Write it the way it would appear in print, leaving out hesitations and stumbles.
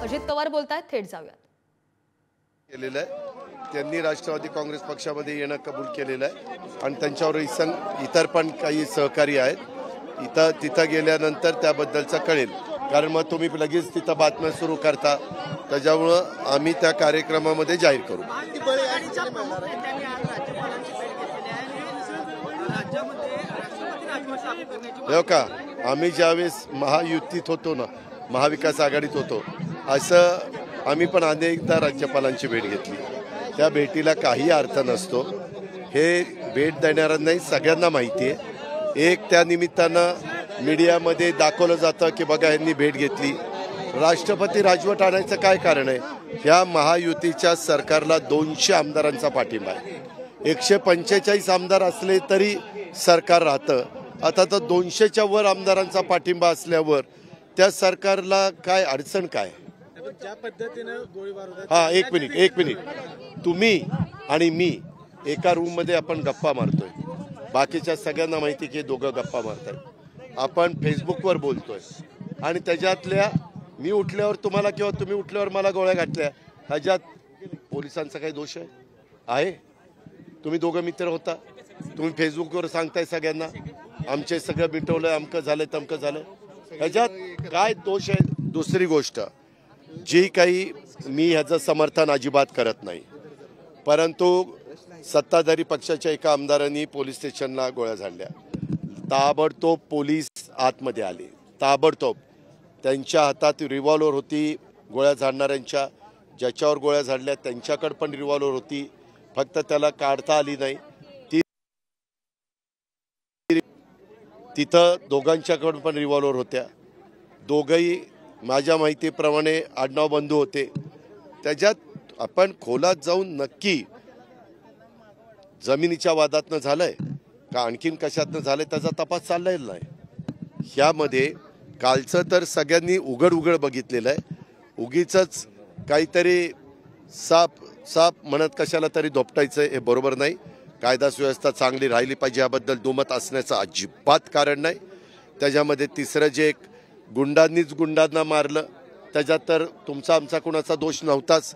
अजित पवार बोलतायत, थेट जाऊयात. केलेलं आहे त्यांनी राष्ट्रवादी काँग्रेस पक्षामध्ये येणं कबूल केलेलं आहे आणि त्यांच्यावर इतर पण काही सहकारी आहेत. तिथं गेल्यानंतर त्याबद्दलचं कळेल, कारण मग तुम्ही लगेच तिथं बातम्या सुरू करता, त्याच्यामुळं आम्ही त्या कार्यक्रमामध्ये जाहीर करू. हो का, आम्ही ज्यावेळेस महायुतीत होतो ना, महाविकास आघाडीत होतो, असं आम्ही पण अनेकदा राज्यपालांची भेट घेतली. त्या भेटीला काही अर्थ नसतो, हे भेट देणाऱ्यांनाही सगळ्यांना माहिती आहे. एक त्या निमित्तानं मीडियामध्ये दाखवलं जातं की बघा यांनी भेट घेतली. राष्ट्रपती राजवट आणायचं काय कारण आहे? ह्या महायुतीच्या सरकारला 200 आमदारांचा पाठिंबा आहे. 145 आमदार असले तरी सरकार राहतं. आता तर 200च्या वर आमदारांचा पाठिंबा असल्यावर त्या सरकारला काय अडचण काय? ज्या पद्धतीनं गोळीबार होतात. हा, एक मिनिट. तुम्ही आणि मी एका रूम मध्ये आपण गप्पा मारतोय, बाकीच्या सगळ्यांना माहिती की दोघं गप्पा मारतायत. आपण फेसबुकवर बोलतोय आणि त्याच्यातल्या मी उठल्यावर तुम्हाला किंवा तुम्ही उठल्यावर मला गोळ्या घातल्या, ह्याच्यात पोलिसांचा काही दोष आहे? तुम्ही दोघं मित्र होता, तुम्ही फेसबुकवर सांगताय सगळ्यांना आमचे सगळं मिटवलंय, अमकं झालंय तमकं झालंय, ह्याच्यात काय दोष आहे? दुसरी गोष्ट, जी काही मी ह्याचं समर्थन अजिबात करत नाही, परंतु सत्ताधारी पक्षाच्या एका आमदारांनी पोलीस स्टेशनला गोळ्या झाडल्या. ताबडतोब पोलीस आतमध्ये आले, ताबडतोब. त्यांच्या हातात रिव्हॉल्वर होती, गोळ्या झाडणाऱ्यांच्या, ज्याच्यावर गोळ्या झाडल्या त्यांच्याकडे पण रिव्हॉल्वर होती, फक्त त्याला काढता आली नाही. तिथं दोघांच्याकडून पण रिव्हॉल्वर होत्या. दोघंही माझ्या माहितीप्रमाणे आडनाव बंधू होते. त्याच्यात आपण खोलात जाऊन नक्की जमिनीच्या वादातनं झालंय का आणखीन कशातनं झालंय त्याचा तपास चाललेला नाही. ह्यामध्ये कालचं तर सगळ्यांनी उघड बघितलेलं आहे. उगीचच काहीतरी साप म्हणत कशाला तरी धोपटायचं हे बरोबर नाही. कायदा सुव्यवस्था चांगली राहिली पाहिजे याबद्दल दुमत असण्याचं अजिबात कारण नाही. त्याच्यामध्ये तिसरं जे एक गुंडांनीच गुंडांना मारलं, त्याच्यात तर तुमचा आमचा कुणाचा दोष नव्हताच.